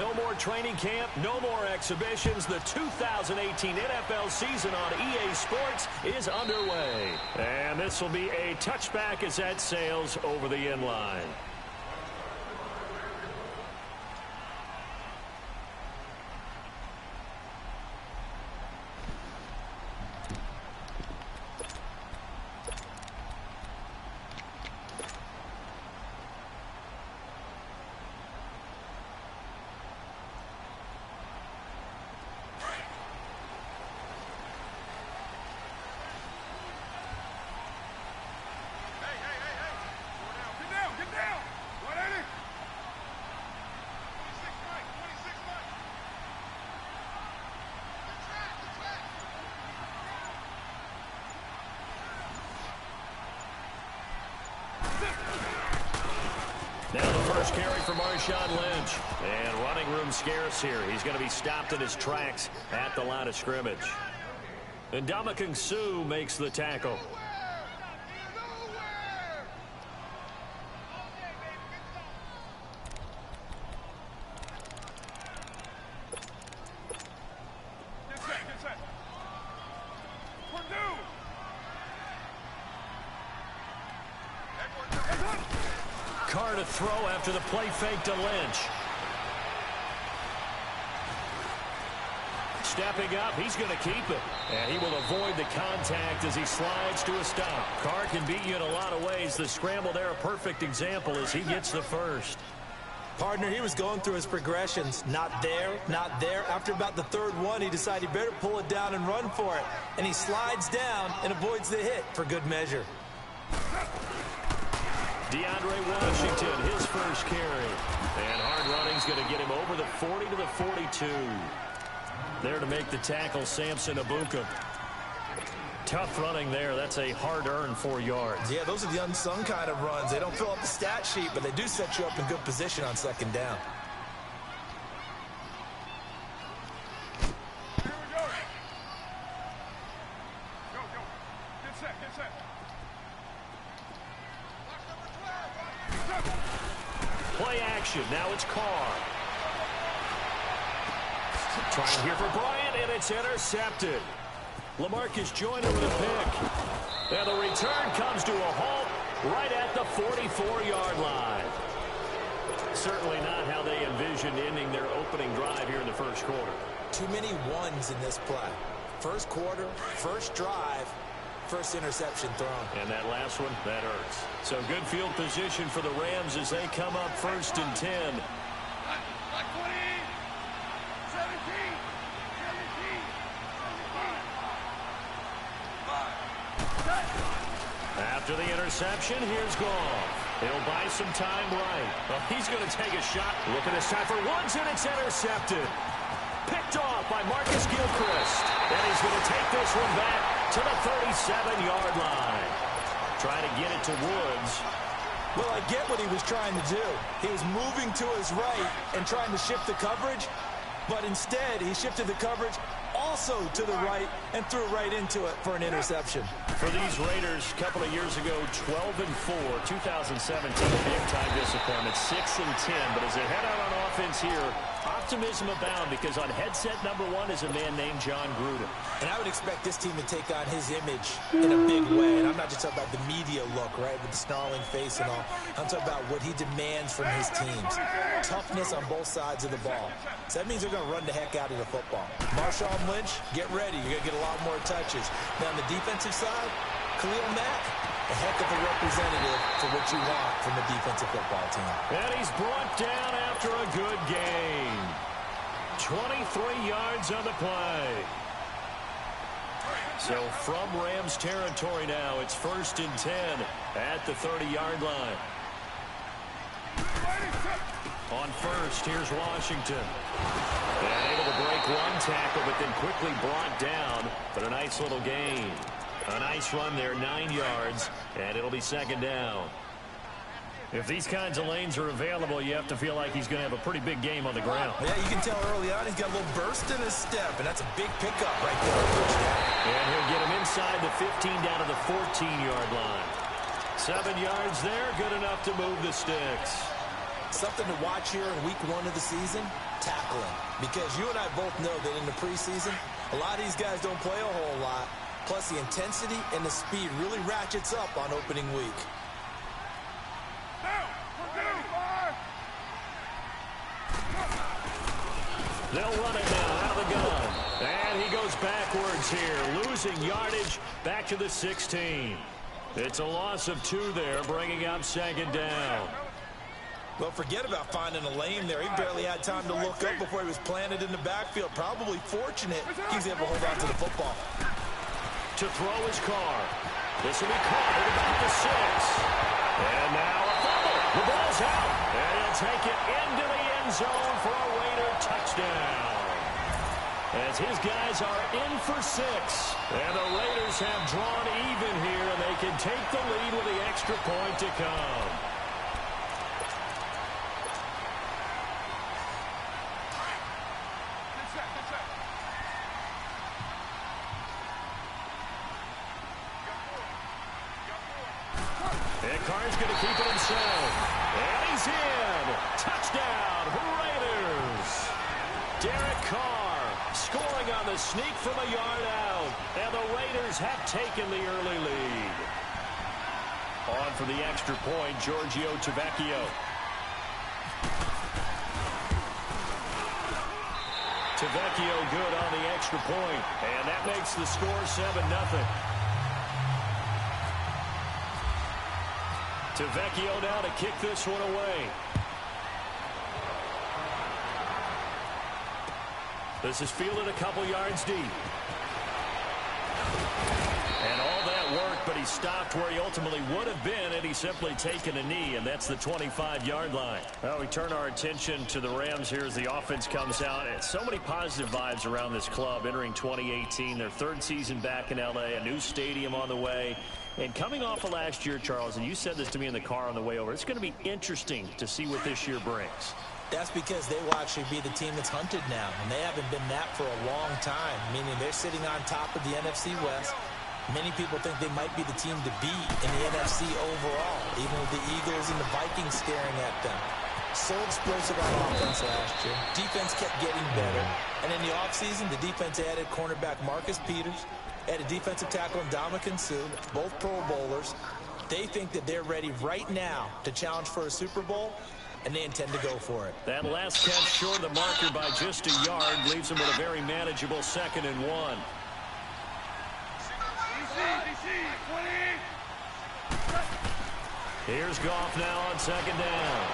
No more training camp, no more exhibitions. The 2018 NFL season on EA Sports is underway. And this will be a touchback as that sails over the end line. Now the first carry for Marshawn Lynch. And running room scarce here. He's going to be stopped in his tracks at the line of scrimmage. And Ndamukong Suh makes the tackle. Carr to throw after the play fake to Lynch. Stepping up, he's going to keep it. And he will avoid the contact as he slides to a stop. Carr can beat you in a lot of ways. The scramble there, a perfect example as he gets the first. Partner, he was going through his progressions. Not there, not there. After about the third one, he decided he better pull it down and run for it. And he slides down and avoids the hit for good measure. DeAndre Washington, his first carry. And hard running's going to get him over the 40 to the 42. There to make the tackle, Samson Ebukam. Tough running there. That's a hard-earned 4 yards. Yeah, those are the unsung kind of runs. They don't fill up the stat sheet, but they do set you up in good position on second down. Here we go. Go. Get set. Play action. Now it's Carr. Trying here for Bryant, and it's intercepted. LaMarcus Joyner with a pick. And the return comes to a halt right at the 44-yard line. Certainly not how they envisioned ending their opening drive here in the first quarter. Too many ones in this play. First quarter, first drive, first interception thrown. And that last one, that hurts. So good field position for the Rams as they come up 1st and 10. After the interception, here's Goff. He'll buy some time right. Well, he's going to take a shot. Looking this time for Woods, and it's intercepted. Picked off by Marcus Gilchrist. And he's going to take this one back to the 37-yard line. Trying to get it to Woods. Well, I get what he was trying to do. He was moving to his right and trying to shift the coverage, but instead he shifted the coverage also to the right and threw right into it for an interception. For these Raiders, a couple of years ago, 12-4, 2017, big-time disappointment, 6-10. But as they head out on offense here, optimism abound because on headset number 1 is a man named John Gruden. And I would expect this team to take on his image in a big way. And I'm not just talking about the media look, right, with the snarling face and all. I'm talking about what he demands from his teams. Toughness on both sides of the ball. So that means they're going to run the heck out of the football. Marshawn Lynch, get ready. You're going to get a lot more touches. Now, on the defensive side, Khalil Mack, a heck of a representative for what you want from the defensive football team. And he's brought down after a good gain. 23 yards on the play. So from Rams territory now, it's 1st and 10 at the 30-yard line. On first, here's Washington. And able to break one tackle, but then quickly brought down. But a nice little gain. A nice run there, 9 yards, and it'll be 2nd down. If these kinds of lanes are available, you have to feel like he's going to have a pretty big game on the ground. Yeah, you can tell early on he's got a little burst in his step, and that's a big pickup right there. And he'll get him inside the 15 down to the 14-yard line. 7 yards there, good enough to move the sticks. Something to watch here in week 1 of the season, tackling. Because you and I both know that in the preseason, a lot of these guys don't play a whole lot. Plus, the intensity and the speed really ratchets up on opening week. They'll run it now out of the gun. And he goes backwards here, losing yardage back to the 16. It's a loss of 2 there, bringing up 2nd down. Well, forget about finding a lane there. He barely had time to look up before he was planted in the backfield. Probably fortunate he was able to hold on to the football. To throw his car. This will be caught at about the 6. And now a fumble. The ball's out. And he'll take it into the end zone for a Raider touchdown. As his guys are in for 6. And the Raiders have drawn even here, and they can take the lead with the extra point to come. And Carr's going to keep it himself. And he's in. Touchdown, Raiders. Derek Carr scoring on the sneak from a yard out. And the Raiders have taken the early lead. On for the extra point, Giorgio Tavecchio. Tavecchio good on the extra point. And that makes the score 7-0. Tavecchio now to kick this one away. This is fielded a couple yards deep. And all that worked, but he stopped where he ultimately would have been had he simply taken a knee, and that's the 25-yard line. Well, we turn our attention to the Rams here as the offense comes out. And so many positive vibes around this club entering 2018, their 3rd season back in L.A., a new stadium on the way. And coming off of last year, Charles, and you said this to me in the car on the way over, it's going to be interesting to see what this year brings. That's because they will actually be the team that's hunted now, and they haven't been that for a long time, meaning they're sitting on top of the NFC West. Many people think they might be the team to beat in the NFC overall, even with the Eagles and the Vikings staring at them. So explosive on offense last year. Defense kept getting better. And in the offseason, the defense added cornerback Marcus Peters, added defensive tackle Ndamukong Suh, both Pro Bowlers. They think that they're ready right now to challenge for a Super Bowl, and they intend to go for it. That last catch short of the marker by just a yard leaves them with a very manageable 2nd and 1. Here's Goff now on 2nd down.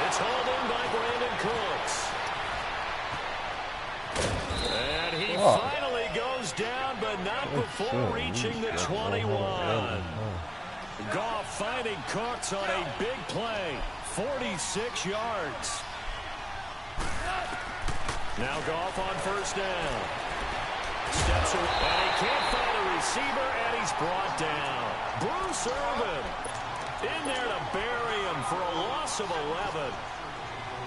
It's hauled in by Brandon Cooks. And he finally goes down, but not before reaching the 21. Goff finding Cooks on a big play. 46 yards. Now Goff on 1st down. Steps away, and he can't find a receiver, and he's brought down. Bruce Irvin in there to bury him for a loss of 11.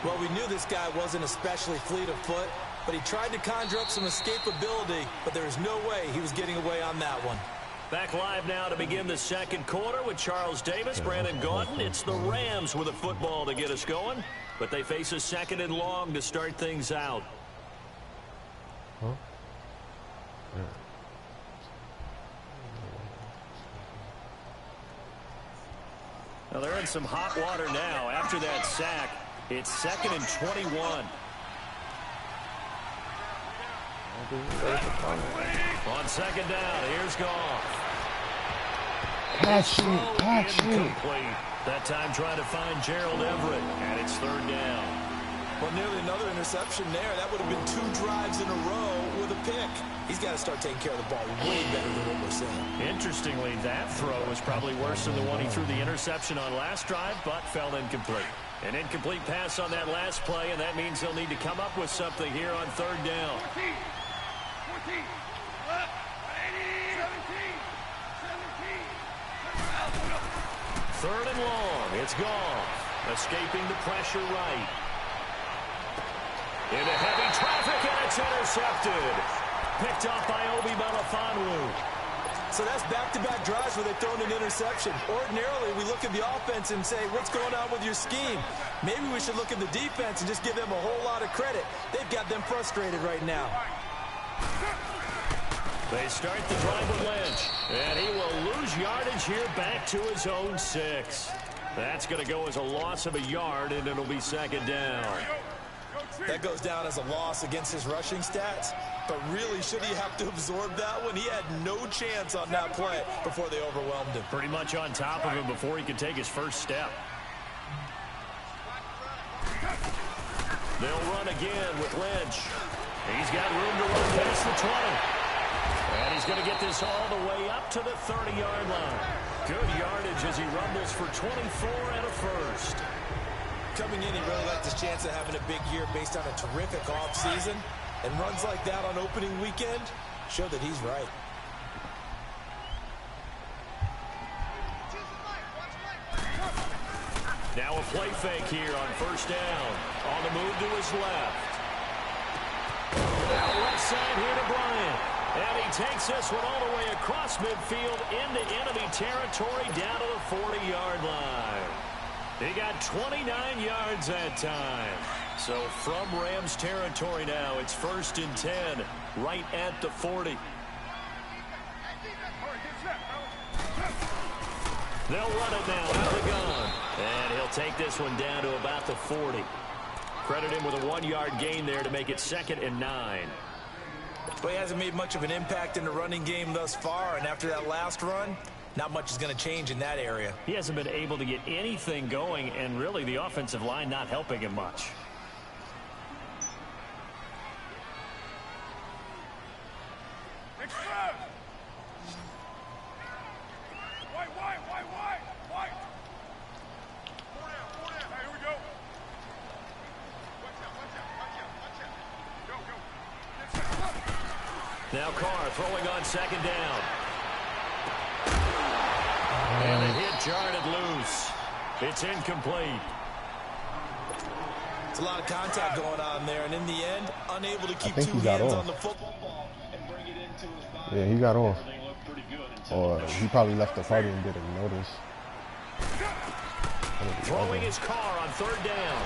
Well, we knew this guy wasn't especially fleet of foot, but he tried to conjure up some escapability, but there was no way he was getting away on that one. Back live now to begin the 2nd quarter with Charles Davis, Brandon Gaudin. It's the Rams with a football to get us going, but they face a 2nd and long to start things out. Now they're in some hot water now. After that sack, it's 2nd and 21. On 2nd down, here's Goff. Incomplete. That time trying to find Gerald Everett, and it's 3rd down. Well, nearly another interception there. That would have been 2 drives in a row with a pick. He's got to start taking care of the ball way better than what we're seeing. Interestingly, that throw was probably worse than the one he threw the interception on last drive, but fell incomplete. An incomplete pass on that last play, and that means they'll need to come up with something here on 3rd down. 14. 3rd and long. It's Goff. Escaping the pressure right. Into heavy traffic, and it's intercepted. Picked off by Obi Melifonwu. So that's back-to-back drives where they've thrown an interception. Ordinarily, we look at the offense and say, what's going on with your scheme? Maybe we should look at the defense and just give them a whole lot of credit. They've got them frustrated right now. They start the drive with Lynch, and he will lose yardage here back to his own 6. That's going to go as a loss of a yard, and it'll be second down. That goes down as a loss against his rushing stats. But really, should he have to absorb that one? He had no chance on that play before they overwhelmed him. Pretty much on top of him before he could take his first step. They'll run again with Lynch. He's got room to run past the 20. And he's going to get this all the way up to the 30-yard line. Good yardage as he rumbles for 24 and a first. Coming in, he really liked his chance of having a big year based on a terrific offseason. And runs like that on opening weekend show that he's right. Now a play fake here on first down. On the move to his left. Now left side here to Bryant. And he takes this one all the way across midfield into enemy territory down to the 40-yard line. He got 29 yards that time. So from Rams territory now, it's 1st and 10, right at the 40. They'll run it now out of the gun. And he'll take this one down to about the 40. Credit him with a 1-yard gain there to make it 2nd and 9. But he hasn't made much of an impact in the running game thus far, and after that last run, not much is going to change in that area. He hasn't been able to get anything going, and really the offensive line not helping him much. Now Carr throwing on 2nd down. And the hit jarred it loose. It's incomplete. It's a lot of contact going on there, and in the end, unable to keep two hands on the football and bring it into his body. Yeah, he got off. Or he probably left the party and didn't notice. Throwing his Carr on 3rd down.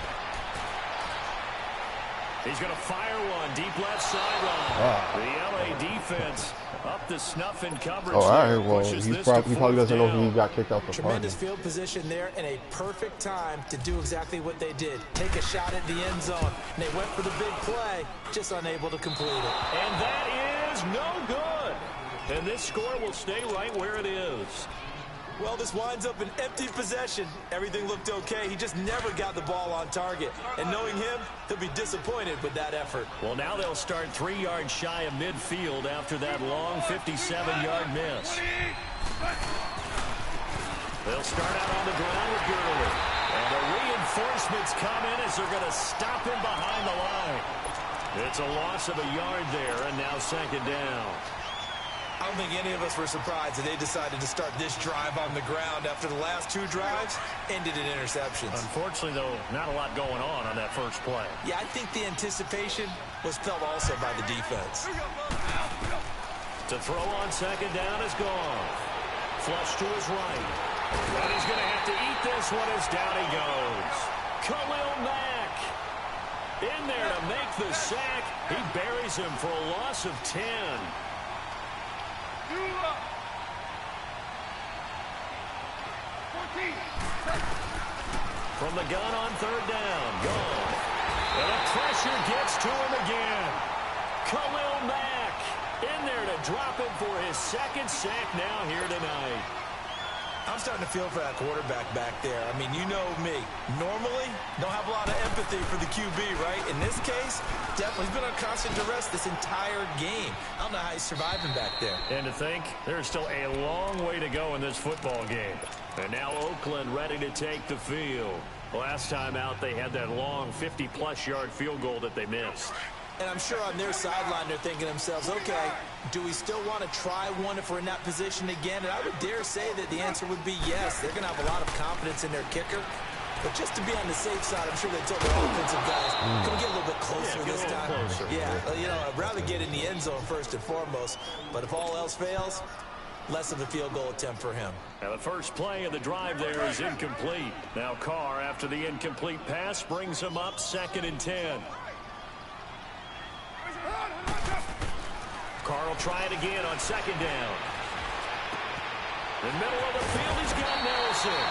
He's going to fire one deep left sideline. Wow. The LA defense up the snuff in coverage. Oh, all right. Well, he probably doesn't know he got kicked out the party. Tremendous field position there and a perfect time to do exactly what they did. Take a shot at the end zone. And they went for the big play, just unable to complete it. And that is no good. And this score will stay right where it is. Well, this winds up an empty possession. Everything looked okay. He just never got the ball on target. And knowing him, he'll be disappointed with that effort. Well, now they'll start 3 yards shy of midfield after that long 57-yard miss. They'll start out on the ground with Gurley. And the reinforcements come in as they're going to stop him behind the line. It's a loss of a yard there, and now 2nd down. I don't think any of us were surprised that they decided to start this drive on the ground after the last 2 drives ended in interceptions. Unfortunately, though, not a lot going on that first play. Yeah, I think the anticipation was felt also by the defense. To throw on 2nd down is gone. Flush to his right. And he's going to have to eat this one as down he goes. Khalil Mack in there to make the sack. He buries him for a loss of 10. From the gun on 3rd down. Gone. And the pressure gets to him again. Khalil Mack in there to drop him for his 2nd sack now here tonight. I'm starting to feel for that quarterback back there. I mean, you know me. Normally, don't have a lot of empathy for the QB, right? In this case, definitely he's been on constant duress this entire game. I don't know how he's surviving back there. And to think, there's still a long way to go in this football game. And now Oakland ready to take the field. Last time out, they had that long 50-plus yard field goal that they missed. And I'm sure on their sideline they're thinking to themselves, okay, do we still want to try one if we're in that position again? And I would dare say that the answer would be yes. They're going to have a lot of confidence in their kicker. But just to be on the safe side, I'm sure they told their offensive guys, can we get a little bit closer this time? Closer. Yeah, you know, I'd rather get in the end zone first and foremost. But if all else fails, less of a field goal attempt for him. Now the first play of the drive there is incomplete. Now Carr, after the incomplete pass, brings him up 2nd and 10. Carr will try it again on 2nd down. In the middle of the field, he's got Nelson.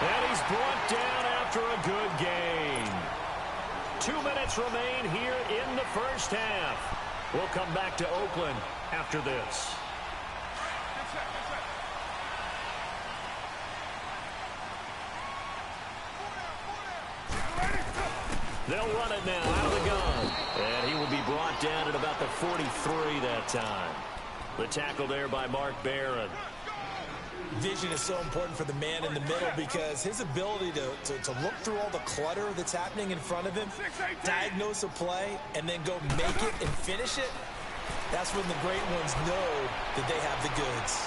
And he's brought down after a good gain. 2 minutes remain here in the first half. We'll come back to Oakland after this. They'll run it now out of the gun. And he will be brought down at about the 43 that time. The tackle there by Mark Barron. Vision is so important for the man in the middle because his ability to look through all the clutter that's happening in front of him, diagnose a play, and then go make it and finish it, that's when the great ones know that they have the goods.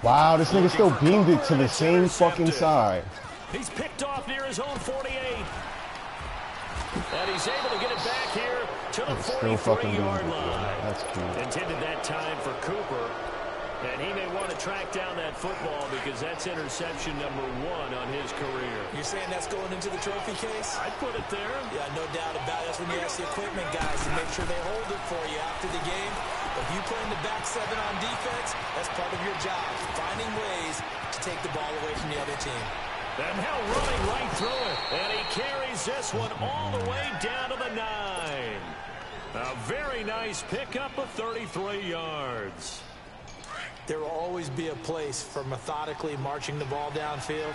Wow, this nigga still beamed it to the same fucking side. He's picked off near his own 48. And he's able to get it back here to the 43-yard line. That's cute. Intended that time for Cooper. And he may want to track down that football because that's interception number 1 on his career. You're saying that's going into the trophy case? I'd put it there. Yeah, no doubt about it. That's when you ask the equipment guys to make sure they hold it for you after the game. If you play in the back 7 on defense, that's part of your job, finding ways to take the ball away from the other team. And now running right through it. And he carries this one all the way down to the 9. A very nice pickup of 33 yards. There will always be a place for methodically marching the ball downfield.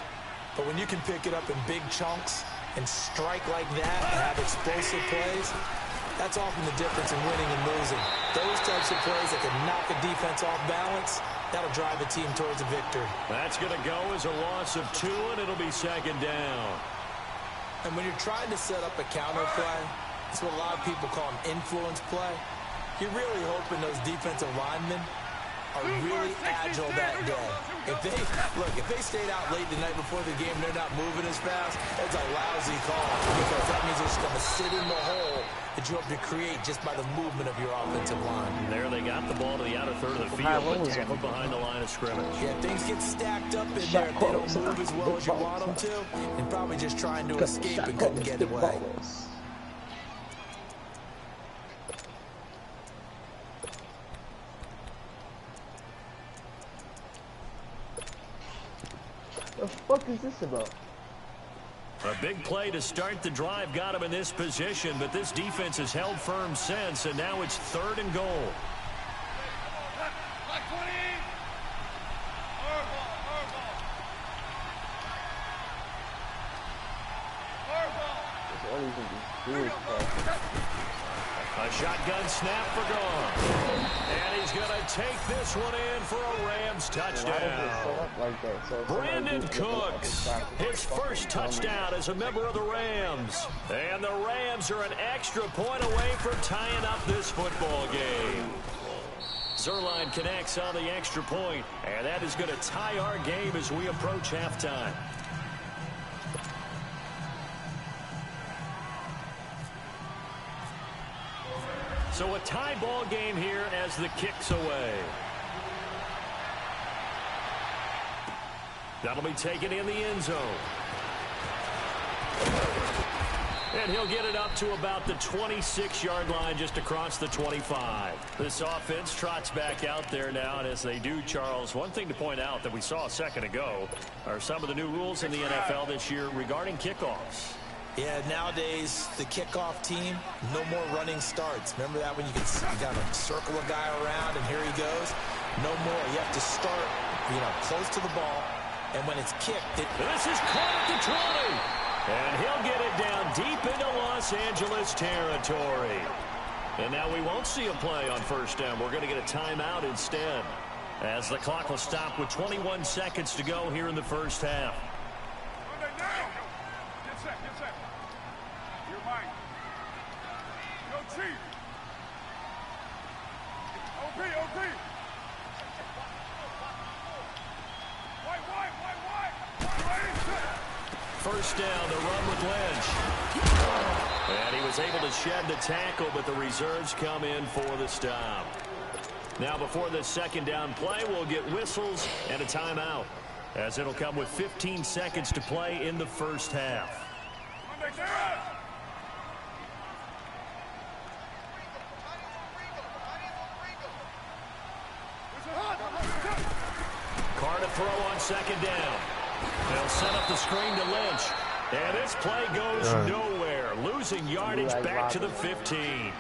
But when you can pick it up in big chunks and strike like that and have explosive plays, that's often the difference in winning and losing. Those types of plays that can knock a defense off balance, that'll drive a team towards a victory. That's going to go as a loss of 2, and it'll be 2nd down. And when you're trying to set up a counter play, it's what a lot of people call an influence play. You're really hoping those defensive linemen are really agile that day. If they stayed out late the night before the game, they're not moving as fast, it's a lousy call because that means they're just going to sit in the hole that you hope to create just by the movement of your offensive line. There they got the ball to the outer third of the field, but tackled behind the line of scrimmage. Yeah, things get stacked up in there if they don't move as well as you want them to, and probably just trying to escape and couldn't get away. The fuck is this about? A big play to start the drive got him in this position, but this defense has held firm since, and now it's 3rd and goal. A shotgun snap for Gone. And he's going to take this one in for a Rams touchdown. Brandon Cooks, his first touchdown as a member of the Rams. And the Rams are an extra point away from tying up this football game. Zerline connects on the extra point, and that is going to tie our game as we approach halftime. So a tie ball game here as the kick's away. That'll be taken in the end zone. And he'll get it up to about the 26-yard line, just across the 25. This offense trots back out there now, and as they do, Charles, one thing to point out that we saw a second ago are some of the new rules in the NFL this year regarding kickoffs. Yeah, nowadays, the kickoff team, no more running starts. Remember that when you got to circle a guy around and here he goes? No more. You have to start, close to the ball. And when it's kicked, this is caught at the 20. And he'll get it down deep into Los Angeles territory. And now we won't see a play on first down. We're going to get a timeout instead, as the clock will stop with 21 seconds to go here in the first half. First down, the run with Lynch. And he was able to shed the tackle, but the reserves come in for the stop. Now before this second down play, we'll get whistles and a timeout, as it'll come with 15 seconds to play in the first half. Carr to throw on second down. They'll set up the screen to Lynch. And this play goes nowhere, losing yardage back to the 15.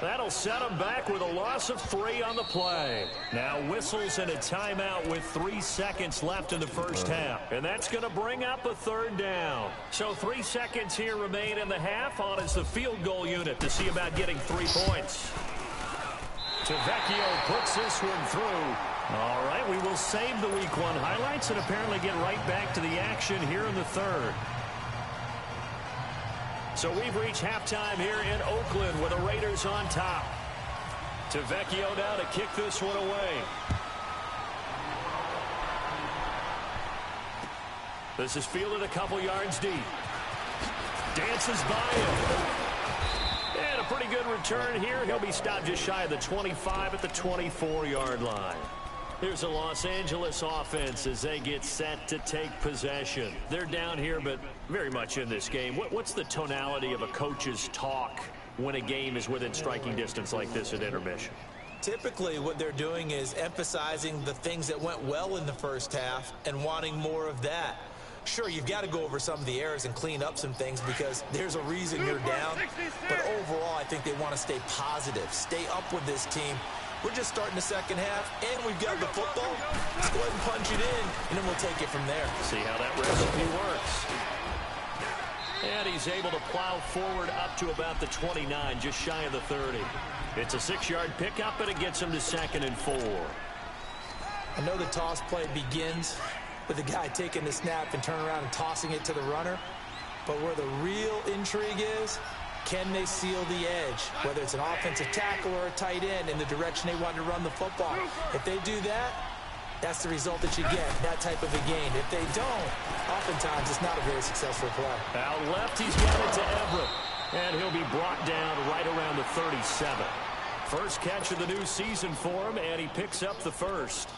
That'll set them back with a loss of 3 on the play. Now whistles and a timeout with 3 seconds left in the first half. And that's going to bring up a third down. So 3 seconds here remain in the half. On is the field goal unit to see about getting 3 points. Tavecchio puts this one through. All right, we will save the Week 1 highlights and apparently get right back to the action here in the third. So we've reached halftime here in Oakland with the Raiders on top. Tavecchio now to kick this one away. This is fielded a couple yards deep. Dances by him. And a pretty good return here. He'll be stopped just shy of the 25 at the 24-yard line. Here's a Los Angeles offense as they get set to take possession. They're down here, but very much in this game. What's the tonality of a coach's talk when a game is within striking distance like this at intermission? Typically, what they're doing is emphasizing the things that went well in the first half and wanting more of that. Sure, you've got to go over some of the errors and clean up some things because there's a reason you're down. But overall, I think they want to stay positive, stay up with this team. We're just starting the second half, and we've got the football. Let's go ahead and punch it in, and then we'll take it from there. See how that recipe works. And he's able to plow forward up to about the 29, just shy of the 30. It's a 6-yard pickup, and it gets him to 2nd and 4. I know the toss play begins with the guy taking the snap and turning around and tossing it to the runner. But where the real intrigue is, can they seal the edge, whether it's an offensive tackle or a tight end in the direction they want to run the football? If they do that, that's the result that you get, that type of a gain. If they don't, oftentimes it's not a very successful play. Out left, he's got it to Everett. And he'll be brought down right around the 37. First catch of the new season for him, and he picks up the first.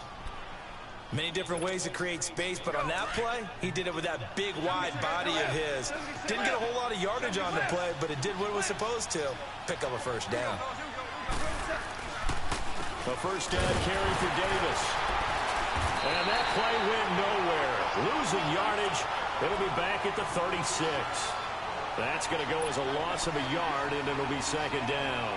Many different ways to create space, but on that play, he did it with that big, wide body of his. Didn't get a whole lot of yardage on the play, but it did what it was supposed to. Pick up a first down. A first down carry for Davis. And that play went nowhere. Losing yardage. It'll be back at the 36. That's going to go as a loss of a yard, and it'll be 2nd down.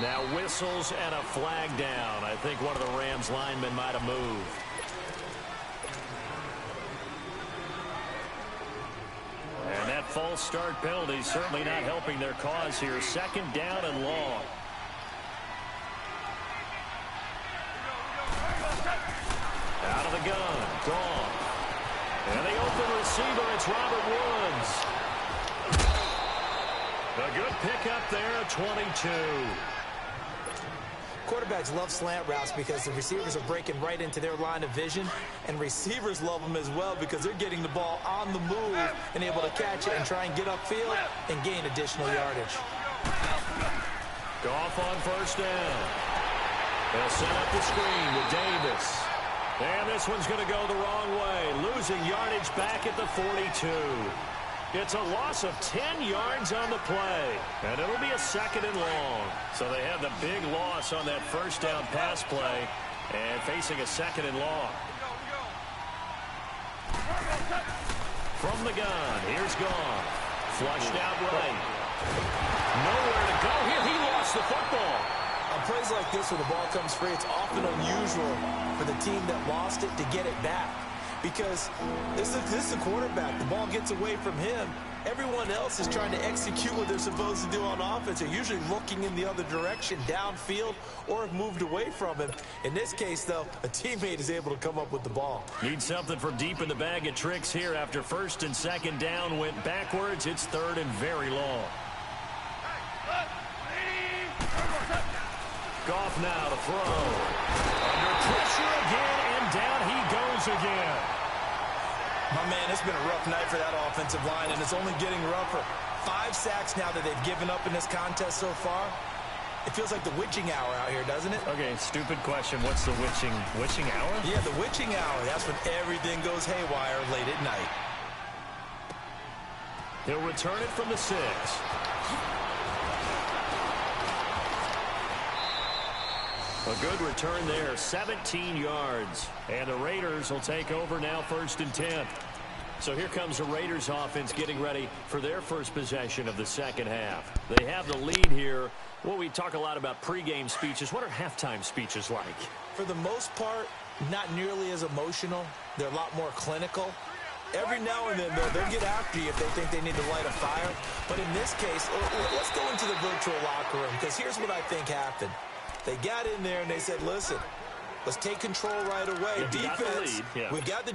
Now whistles and a flag down. I think one of the Rams linemen might have moved. And that false start penalty certainly not helping their cause here. 2nd down and long. Out of the gun. Gone. And the open receiver, it's Robert Woods. A good pickup there, 22. Quarterbacks love slant routes because the receivers are breaking right into their line of vision, and receivers love them as well because they're getting the ball on the move and able to catch it and try and get upfield and gain additional yardage. Goff on first down. They'll set up the screen with Davis. And this one's going to go the wrong way. Losing yardage back at the 42. It's a loss of 10 yards on the play. And it'll be a 2nd and long. So they have the big loss on that first down pass play. And facing a 2nd and long. From the gun, here's Goff. Flushed out right. Nowhere to go here. He lost the football. On plays like this where the ball comes free, it's often unusual for the team that lost it to get it back. Because this is a quarterback. The ball gets away from him. Everyone else is trying to execute what they're supposed to do on offense. They're usually looking in the other direction, downfield, or have moved away from him. In this case, though, a teammate is able to come up with the ball. Need something from deep in the bag of tricks here after 1st and 2nd down went backwards. It's 3rd and very long. off now to throw. Under pressure again, and down he goes again. My man, it's been a rough night for that offensive line, and it's only getting rougher. 5 sacks now that they've given up in this contest so far. It feels like the witching hour out here, doesn't it? Okay, stupid question. What's the witching hour? Yeah, the witching hour. That's when everything goes haywire late at night. He'll return it from the 6. A good return there, 17 yards. And the Raiders will take over now, 1st and 10. So here comes the Raiders offense getting ready for their first possession of the second half. They have the lead here. Well, we talk a lot about pregame speeches. What are halftime speeches like? For the most part, not nearly as emotional. They're a lot more clinical. Every now and then, though, they'll get after you if they think they need to light a fire. But in this case, let's go into the virtual locker room, because here's what I think happened. They got in there and they said, listen, let's take control right away. Yeah, Defense, we got the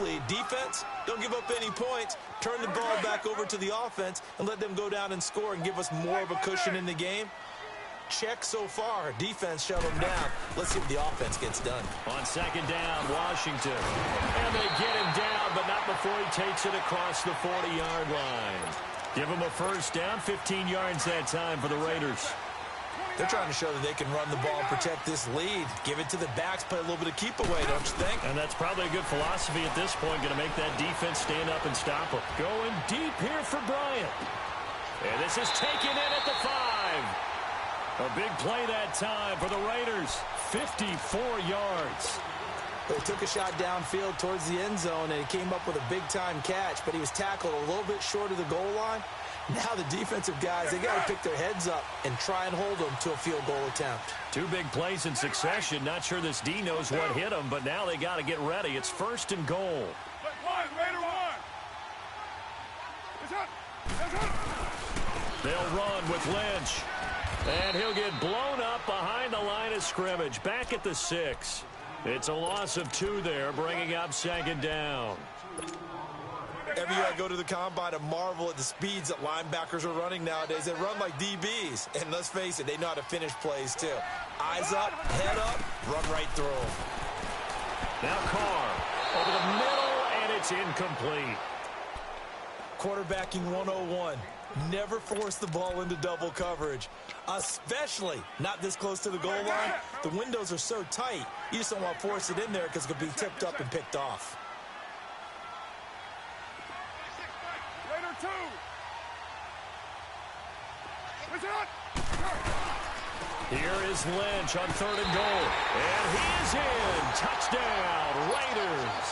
lead. Defense, don't give up any points. Turn the ball back over to the offense and let them go down and score and give us more of a cushion in the game. Check so far. Defense shut them down. Let's see what the offense gets done. On 2nd down, Washington. And they get him down, but not before he takes it across the 40-yard line. Give him a 1st down, 15 yards that time for the Raiders. They're trying to show that they can run the ball and protect this lead. Give it to the backs, play a little bit of keep away, don't you think? And that's probably a good philosophy at this point, going to make that defense stand up and stop them. Going deep here for Bryant. And this is taken in at the 5. A big play that time for the Raiders. 54 yards. They took a shot downfield towards the end zone, and he came up with a big-time catch, but he was tackled a little bit short of the goal line. Now the defensive guys, they got to pick their heads up and try and hold them to a field goal attempt. 2 big plays in succession. Not sure this D knows what hit him, but now they got to get ready. It's 1st and goal. Raider 1. They'll run with Lynch. And he'll get blown up behind the line of scrimmage. Back at the 6. It's a loss of 2 there, bringing up 2nd down. Every year I go to the combine and marvel at the speeds that linebackers are running nowadays. They run like DBs. And let's face it, they know how to finish plays too. Eyes up, head up, run right through them. Now Carr over the middle, and it's incomplete. Quarterbacking 101. Never force the ball into double coverage, especially not this close to the goal line. The windows are so tight, you just don't want to force it in there because it could be tipped up and picked off. Raider 2. Here is Lynch on 3rd and goal. And he is in. Touchdown, Raiders.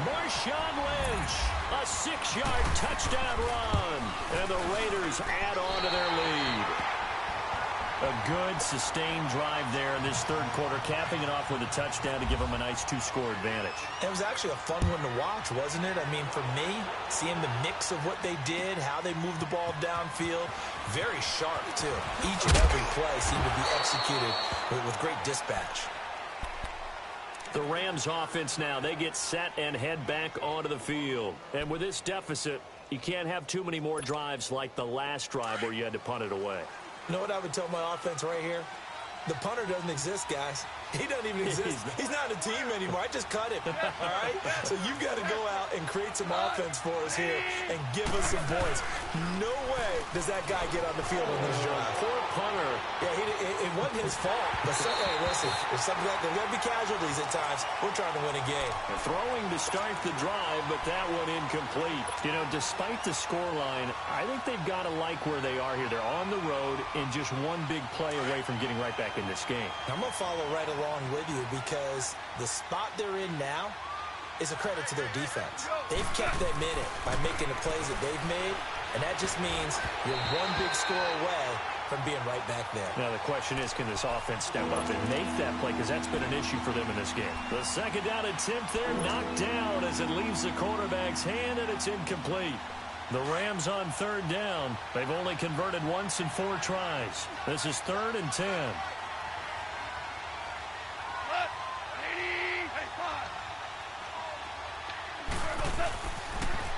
Marshawn Lynch, a 6-yard touchdown run. And the Raiders add on to their lead. A good, sustained drive there in this 3rd quarter, capping it off with a touchdown to give them a nice 2-score advantage. It was actually a fun one to watch, wasn't it? I mean, for me, seeing the mix of what they did, how they moved the ball downfield, very sharp, too. Each and every play seemed to be executed with great dispatch. The Rams offense now, they get set and head back onto the field. And with this deficit, you can't have too many more drives like the last drive where you had to punt it away. You know what I would tell my offense right here? The punter doesn't exist, guys. He doesn't even exist. He's not a team anymore. I just cut him, all right? So you've got to go out and create some offense for us here and give us some points. No way does that guy get on the field on this drive. Poor punter. Yeah, it wasn't his fault. But hey, listen, there's something like there's going to be casualties at times. We're trying to win a game. Throwing to start the drive, but that one incomplete. You know, despite the scoreline, I think they've got to like where they are here. They're on the road and just one big play away from getting right back in this game. I'm going to follow right along with you because the spot they're in now is a credit to their defense. They've kept them in it by making the plays that they've made, and that just means you're one big score away from being right back there. Now the question is, can this offense step up and make that play, because that's been an issue for them in this game. The 2nd down attempt there knocked down as it leaves the quarterback's hand, and it's incomplete. The Rams on 3rd down. They've only converted once in 4 tries. This is 3rd and 10.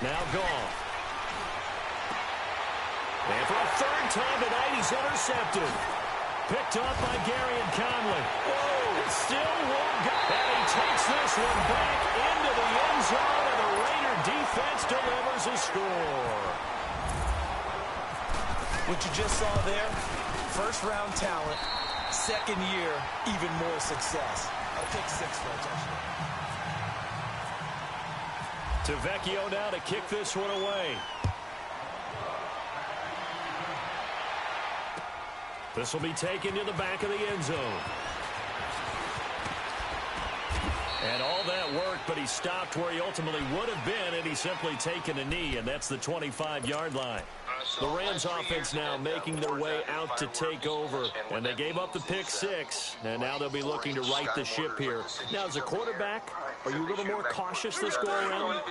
Now gone. And for a 3rd time tonight, he's intercepted. Picked off by Gary and Conley. Whoa, still won't go. And he takes this one back into the end zone, and the Raider defense delivers a score. What you just saw there, first-round talent, second year, even more success. A pick 6 for a touchdown. Tavecchio now to kick this one away. This will be taken to the back of the end zone. And all that work, but he stopped where he ultimately would have been, and he's simply taken a knee, and that's the 25-yard line. The Rams offense now making their way out to take over, and they gave up the pick 6, and now they'll be looking to right the ship here. Now, as a quarterback, are you a little more cautious this go-around?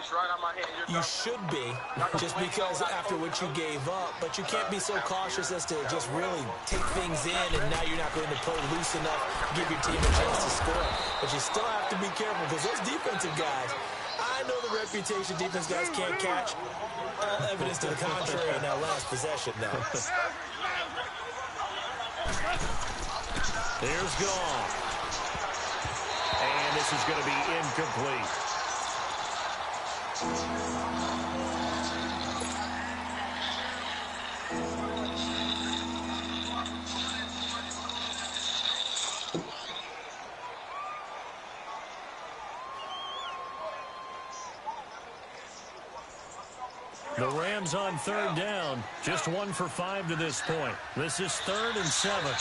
You should be, just because after what you gave up, but you can't be so cautious as to just really take things in, and now you're not going to play loose enough, give your team a chance to score. But you still have to be careful, because those defensive guys, I know the reputation defense guys can't catch. Evidence to the contrary in that last possession, though. Here's Goff. And this is going to be incomplete. The Rams on third down. Just 1 for 5 to this point. This is 3rd and 7.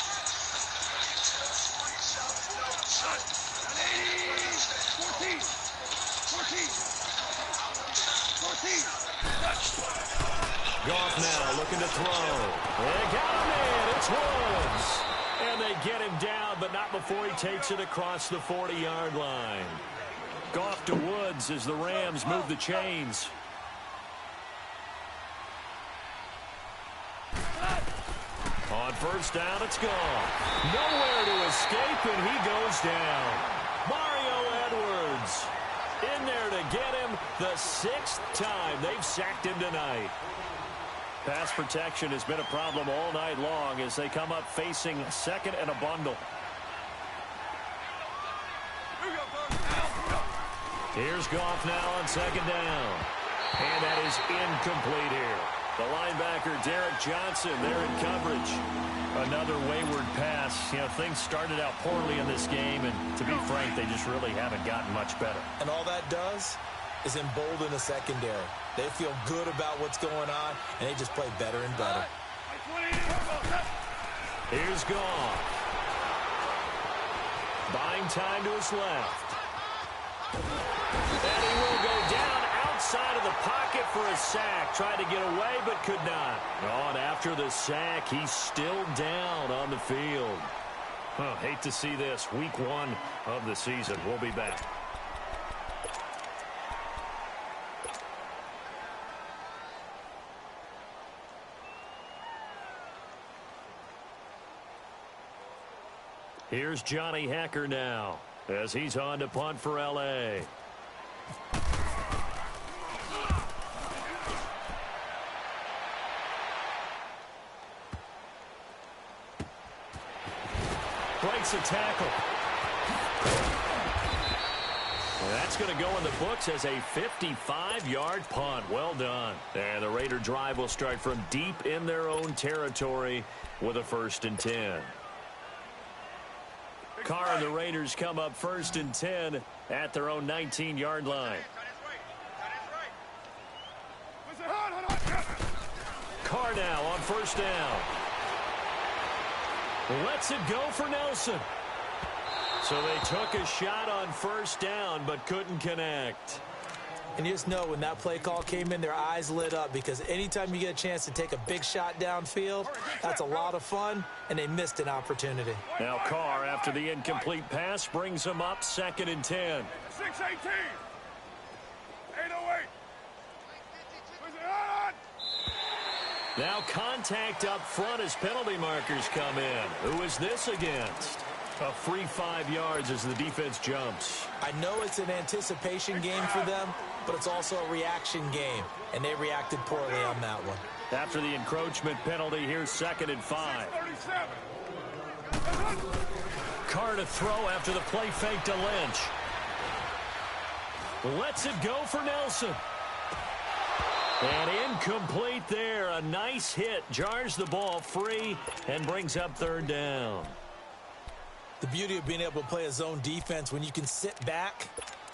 Goff now looking to throw. They got him in. It's Woods. And they get him down, but not before he takes it across the 40-yard line. Goff to Woods as the Rams move the chains. On first down, it's gone. Nowhere to escape, and he goes down. Mario Edwards in there to get him the 6th time they've sacked him tonight. Pass protection has been a problem all night long as they come up facing 2nd and a bundle. Here's Goff now on 2nd down. And that is incomplete here. The linebacker, Derek Johnson, there in coverage. Another wayward pass. You know, things started out poorly in this game, and to be frank, they just really haven't gotten much better. And all that does is embolden the secondary. They feel good about what's going on, and they just play better and better. Here's Goff. Buying time to his left. And he will go down outside of the pocket for a sack. Tried to get away, but could not. Oh, and after the sack, he's still down on the field. Hate to see this. Week 1 of the season. We'll be back. Here's Johnny Hacker now as he's on to punt for L.A. Breaks a tackle. And that's going to go in the books as a 55-yard punt. Well done. And the Raider drive will start from deep in their own territory with a 1st and 10. Carr and the Raiders come up 1st and 10 at their own 19-yard line. Carr now on 1st down. Lets it go for Nelson. So they took a shot on 1st down but couldn't connect. And you just know when that play call came in, their eyes lit up, because anytime you get a chance to take a big shot downfield, that's a lot of fun, and they missed an opportunity. Now Carr, after the incomplete pass, brings them up 2nd and 10. 6-18. 808. Now contact up front as penalty markers come in. Who is this against? A free 5 yards as the defense jumps. I know it's an anticipation game for them, but it's also a reaction game, and they reacted poorly on that one. After the encroachment penalty, here's 2nd and 5. Carr to throw after the play fake to Lynch. Lets it go for Nelson. And incomplete there. A nice hit. Jars the ball free and brings up third down. The beauty of being able to play a zone defense when you can sit back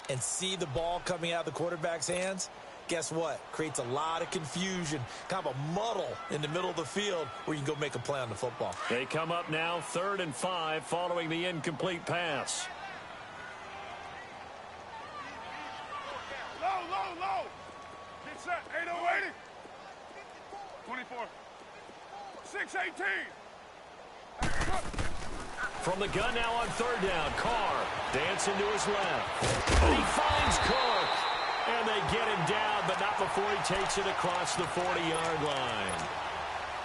and see the ball coming out of the quarterback's hands, guess what? Creates a lot of confusion, kind of a muddle in the middle of the field where you can go make a play on the football. They come up now 3rd and 5 following the incomplete pass. Low, low, low. Get set. 8080. 24. 618. From the gun now on 3rd down. Carr dancing to his left. And he finds Cook. And they get him down, but not before he takes it across the 40-yard line.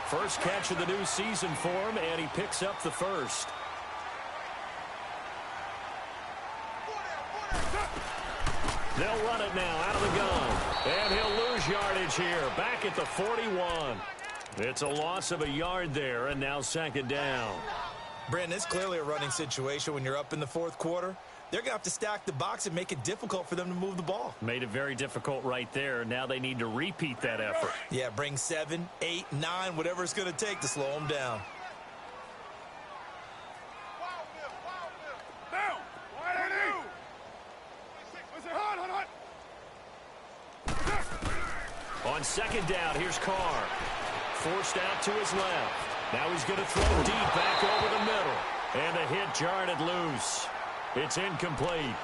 First catch of the new season for him, and he picks up the first. They'll run it now out of the gun. And he'll lose yardage here. Back at the 41. It's a loss of a yard there, and now 2nd down. Brandon, it's clearly a running situation when you're up in the 4th quarter. They're going to have to stack the box and make it difficult for them to move the ball. Made it very difficult right there. Now they need to repeat that effort. Yeah, bring 7, 8, 9, whatever it's going to take to slow them down. Down. Wide at you. Listen, hot. On 2nd down, here's Carr. Forced out to his left. Now he's going to throw deep back over the middle. And the hit jarred it loose. It's incomplete.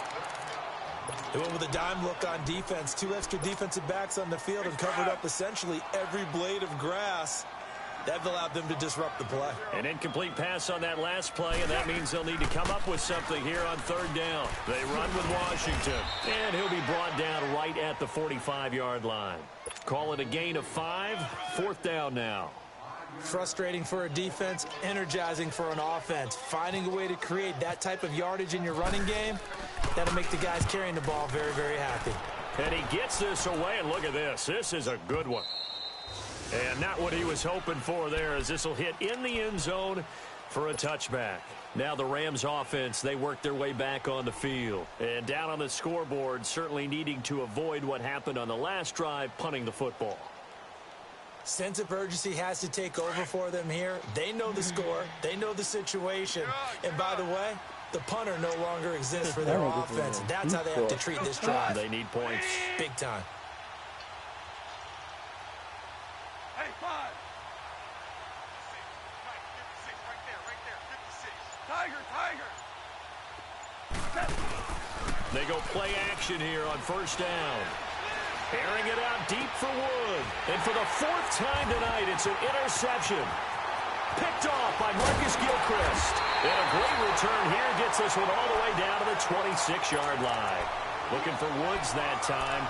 They went with a dime look on defense. 2 extra defensive backs on the field and covered up essentially every blade of grass. That allowed them to disrupt the play. An incomplete pass on that last play, and that means they'll need to come up with something here on 3rd down. They run with Washington, and he'll be brought down right at the 45-yard line. Call it a gain of 5, 4th down now. Frustrating for a defense, energizing for an offense. Finding a way to create that type of yardage in your running game, that'll make the guys carrying the ball very, very happy. And he gets this away, and look at this. This is a good one. And not what he was hoping for there, as this will hit in the end zone for a touchback. Now the Rams offense, they work their way back on the field. And down on the scoreboard, certainly needing to avoid what happened on the last drive, punting the football. Sense of urgency has to take over for them here. They know the score. They know the situation. And by the way, the punter no longer exists for their offense. That's how they have to treat this drive. They need points. Big time. Hey, 5. Tiger. They go play action here on 1st down. Airing it out deep for Wood. And for the 4th time tonight, it's an interception. Picked off by Marcus Gilchrist. And a great return here gets this one all the way down to the 26-yard line. Looking for Woods that time.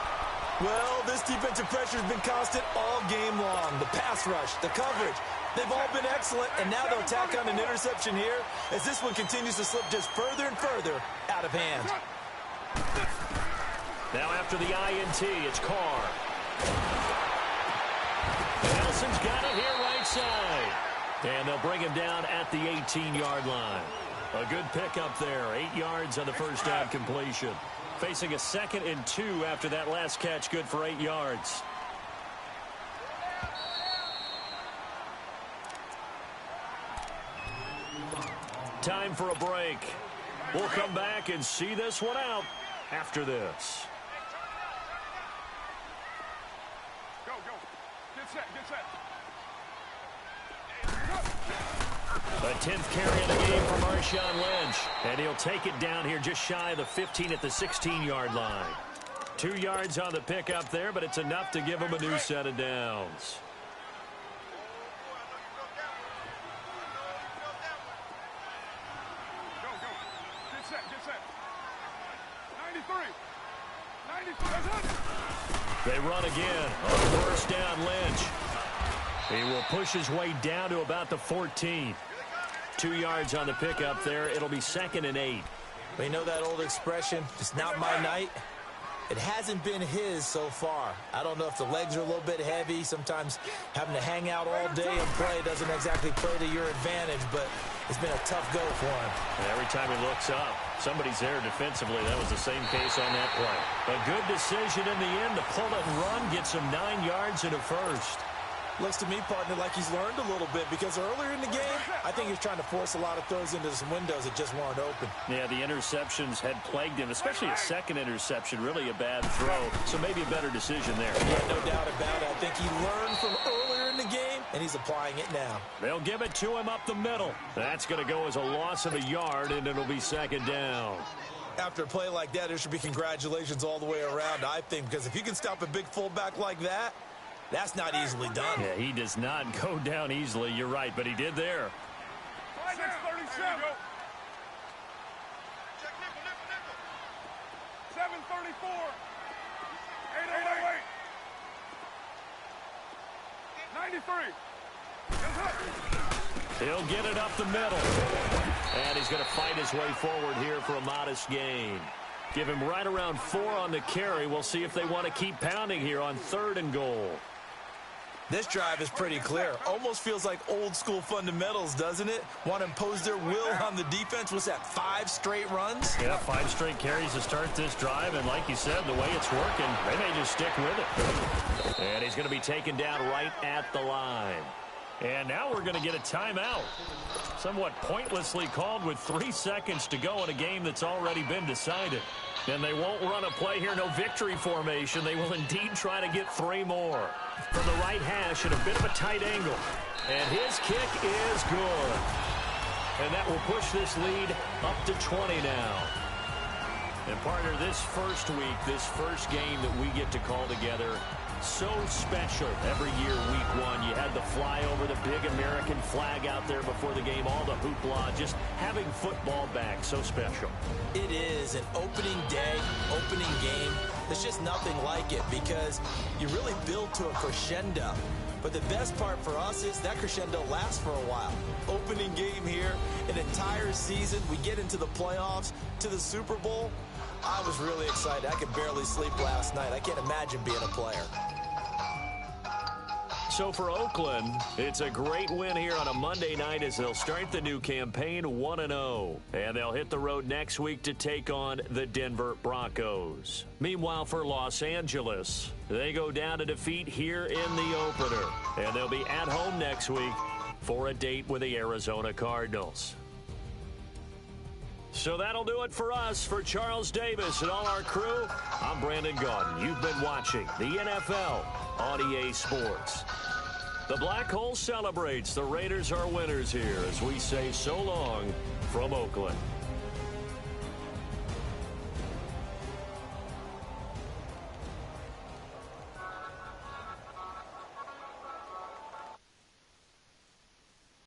Well, this defensive pressure has been constant all game long. The pass rush, the coverage, they've all been excellent, and now they'll tack on an interception here as this one continues to slip just further and further out of hand. Now after the INT, it's Carr. Nelson's got it here right side. And they'll bring him down at the 18-yard line. A good pickup there. 8 yards on the first down completion. Facing a 2nd and 2 after that last catch, good for 8 yards. Time for a break. We'll come back and see this one out after this. Go. Get set. A 10th carry of the game for Marshawn Lynch. And he'll take it down here just shy of the 15 at the 16-yard line. 2 yards on the pickup there, but it's enough to give him a new set of downs. Go. Get set. 93. They run again on 1st down. Lynch. He will push his way down to about the 14. 2 yards on the pickup there. It'll be 2nd and 8. We know that old expression, it's not my night. It hasn't been his so far. I don't know if the legs are a little bit heavy. Sometimes having to hang out all day and play doesn't exactly play to your advantage, but It's been a tough go for him. And every time he looks up, somebody's there defensively. That was the same case on that play. A good decision in the end to pull it and run, gets him 9 yards and a first. Looks to me, partner, like he's learned a little bit because earlier in the game, I think he was trying to force a lot of throws into some windows that just weren't open. Yeah, the interceptions had plagued him, especially a second interception, really a bad throw, so maybe a better decision there. Yeah, no doubt about it. I think he learned from earlier in the game, and he's applying it now. They'll give it to him up the middle. That's going to go as a loss of a yard, and it'll be second down. After a play like that, there should be congratulations all the way around, I think, because if you can stop a big fullback like that, that's not easily done. Yeah, he does not go down easily. You're right, but he did there. 6:37. 7:34. 8:08. 93. He'll get it up the middle. And he's going to fight his way forward here for a modest gain. Give him right around 4 on the carry. We'll see if they want to keep pounding here on 3rd and goal. This drive is pretty clear. Almost feels like old school fundamentals, doesn't it? Want to impose their will on the defense. What's that, 5 straight runs? Yeah, 5 straight carries to start this drive. And like you said, the way it's working, they may just stick with it. And he's going to be taken down right at the line. And now we're going to get a timeout. Somewhat pointlessly called with 3 seconds to go in a game that's already been decided. And they won't run a play here, no victory formation. They will indeed try to get 3 more. From the right hash at a bit of a tight angle. And his kick is good. And that will push this lead up to 20 now. And partner, this first week, this first game that we get to call together, so special every year, week 1. You had the flyover, the big American flag out there before the game, all the hoopla, just having football back, so special. It is an opening day, opening game. There's just nothing like it because you really build to a crescendo. But the best part for us is that crescendo lasts for a while. Opening game here, an entire season. We get into the playoffs, to the Super Bowl. I was really excited. I could barely sleep last night. I can't imagine being a player. So for Oakland, it's a great win here on a Monday night as they'll start the new campaign 1-0. And they'll hit the road next week to take on the Denver Broncos. Meanwhile, for Los Angeles, they go down to defeat here in the opener. And they'll be at home next week for a date with the Arizona Cardinals. So that'll do it for us. For Charles Davis and all our crew, I'm Brandon Gaudin. You've been watching the NFL on EA Sports. The Black Hole celebrates. The Raiders are winners here as we say so long from Oakland.